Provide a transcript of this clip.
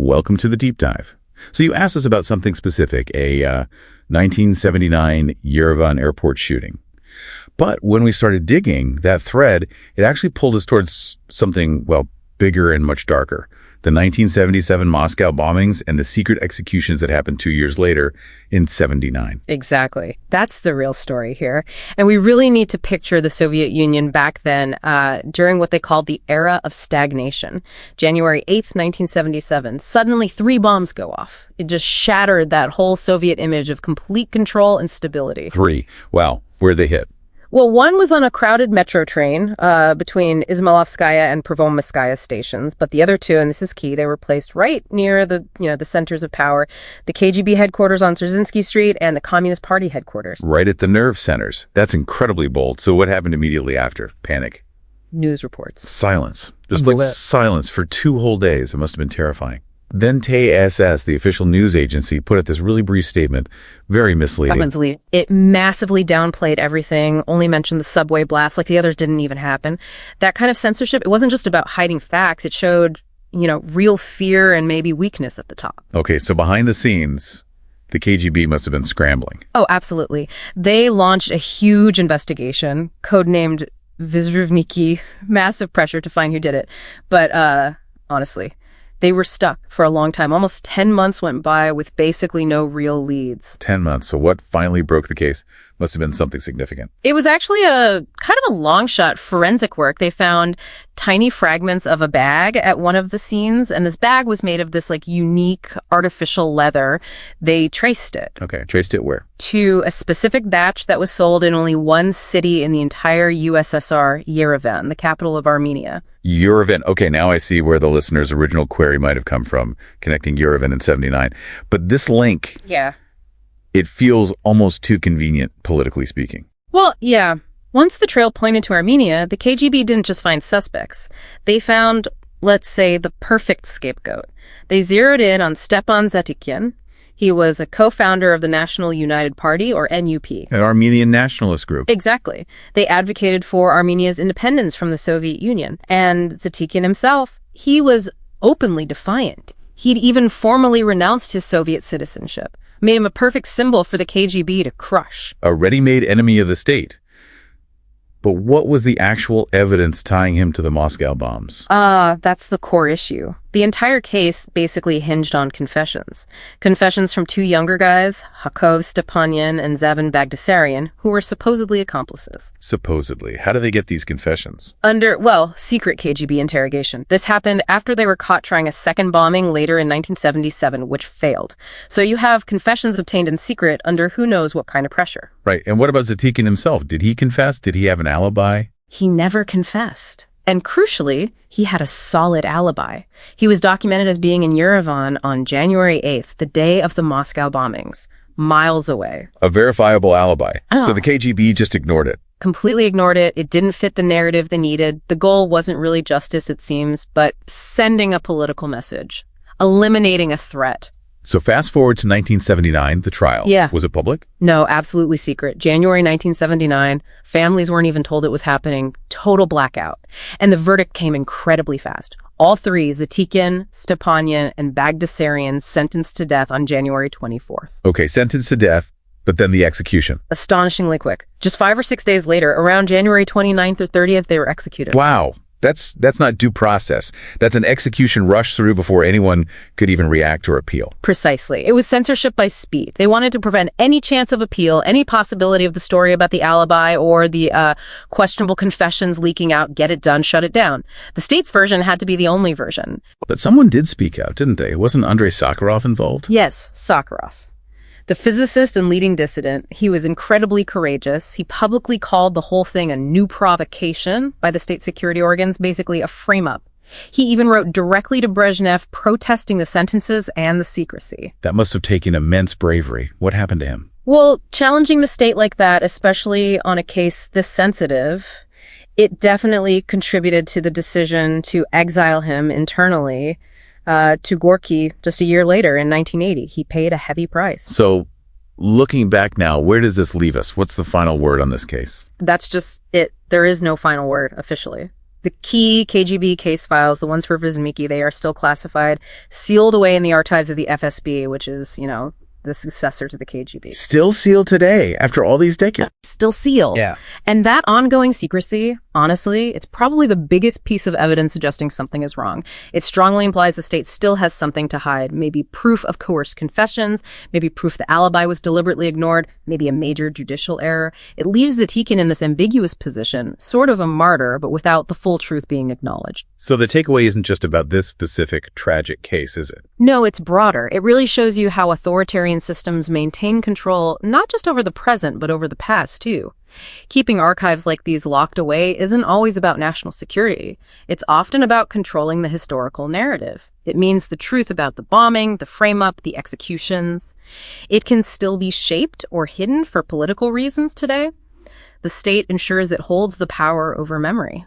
welcome to the deep dive. So you asked us about something specific, a 1979 Yerevan Airport shooting. But when we started digging that thread, it actually pulled us towards something, well, bigger and much darker. The 1977 Moscow bombings and the secret executions that happened 2 years later in 79. Exactly. That's the real story here. And we really need to picture the Soviet Union back then during what they called the era of stagnation. January 8th, 1977, suddenly 3 bombs go off. It just shattered that whole Soviet image of complete control and stability. 3. Wow. Where'd they hit? Well, one was on a crowded metro train between Izmailovskaya and Pervomayskaya stations, but the other 2, and this is key, they were placed right near the centers of power, the KGB headquarters on Dzerzhinsky Street and the Communist Party headquarters. Right at the nerve centers. That's incredibly bold. So what happened immediately after? Panic. News reports. Silence. Just like silence for 2 whole days. It must have been terrifying. Then TASS, the official news agency, put out this really brief statement, very misleading. It massively downplayed everything, only mentioned the subway blast, like the others didn't even happen. That kind of censorship, it wasn't just about hiding facts. It showed, real fear and maybe weakness at the top. Okay, so behind the scenes, the KGB must have been scrambling. Oh, absolutely. They launched a huge investigation, codenamed Vyzhruvniki, massive pressure to find who did it. But honestly, they were stuck for a long time. Almost 10 months went by with basically no real leads. 10 months. So what finally broke the case must have been something significant. It was actually a kind of a long shot forensic work. They found tiny fragments of a bag at one of the scenes, and this bag was made of this unique artificial leather. They traced it. Okay, traced it where? To a specific batch that was sold in only one city in the entire USSR, Yerevan, the capital of Armenia. Yerevan. Okay, now I see where the listener's original query might have come from, connecting Yerevan and 79. But this link, it feels almost too convenient, politically speaking. Well, yeah. Once the trail pointed to Armenia, the KGB didn't just find suspects. They found, let's say, the perfect scapegoat. They zeroed in on Stepan Zatikyan. He was a co-founder of the National United Party, or NUP. An Armenian nationalist group. Exactly. They advocated for Armenia's independence from the Soviet Union. And Zatikyan himself, he was openly defiant. He'd even formally renounced his Soviet citizenship, made him a perfect symbol for the KGB to crush. A ready-made enemy of the state. But what was the actual evidence tying him to the Moscow bombs? That's the core issue. The entire case basically hinged on confessions. Confessions from 2 younger guys, Hakov Stepanyan and Zavan Bagdasaryan, who were supposedly accomplices. Supposedly. How do they get these confessions? Under, secret KGB interrogation. This happened after they were caught trying a second bombing later in 1977, which failed. So you have confessions obtained in secret under who knows what kind of pressure. Right. And what about Zatikyan himself? Did he confess? Did he have an alibi? He never confessed. And crucially, he had a solid alibi. He was documented as being in Yerevan on January 8th, the day of the Moscow bombings, miles away. A verifiable alibi. So the KGB just ignored it. Completely ignored it. It didn't fit the narrative they needed. The goal wasn't really justice, it seems, but sending a political message, eliminating a threat. So fast forward to 1979, the trial. Yeah. Was it public? No, absolutely secret. January 1979, families weren't even told it was happening. Total blackout. And the verdict came incredibly fast. All 3, Zatikyan, Stepanyan, and Bagdasaryan, sentenced to death on January 24th. Okay, sentenced to death, but then the execution. Astonishingly quick. Just 5 or 6 days later, around January 29th or 30th, they were executed. Wow. That's not due process. That's an execution rushed through before anyone could even react or appeal. Precisely. It was censorship by speed. They wanted to prevent any chance of appeal, any possibility of the story about the alibi or the questionable confessions leaking out. Get it done, shut it down. The state's version had to be the only version. But someone did speak out, didn't they? Wasn't Andrei Sakharov involved? Yes, Sakharov. The physicist and leading dissident, he was incredibly courageous. He publicly called the whole thing a new provocation by the state security organs, basically a frame-up. He even wrote directly to Brezhnev protesting the sentences and the secrecy. That must have taken immense bravery. What happened to him? Well, challenging the state like that, especially on a case this sensitive, it definitely contributed to the decision to exile him internally. To Gorky just a year later in 1980. He paid a heavy price. So, looking back now, where does this leave us? What's the final word on this case? That's just it. There is no final word, officially. The key KGB case files, the ones for Vyazmiki, they are still classified, sealed away in the archives of the FSB, which is, the successor to the KGB. Still sealed today, after all these decades. Still sealed. Yeah. And that ongoing secrecy, honestly, it's probably the biggest piece of evidence suggesting something is wrong. It strongly implies the state still has something to hide. Maybe proof of coerced confessions, maybe proof the alibi was deliberately ignored, maybe a major judicial error. It leaves Zatikin in this ambiguous position, sort of a martyr, but without the full truth being acknowledged. So the takeaway isn't just about this specific tragic case, is it? No, it's broader. It really shows you how authoritarian systems maintain control, not just over the present, but over the past, too. Keeping archives like these locked away isn't always about national security. It's often about controlling the historical narrative. It means the truth about the bombing, the frame-up, the executions. It can still be shaped or hidden for political reasons today. The state ensures it holds the power over memory.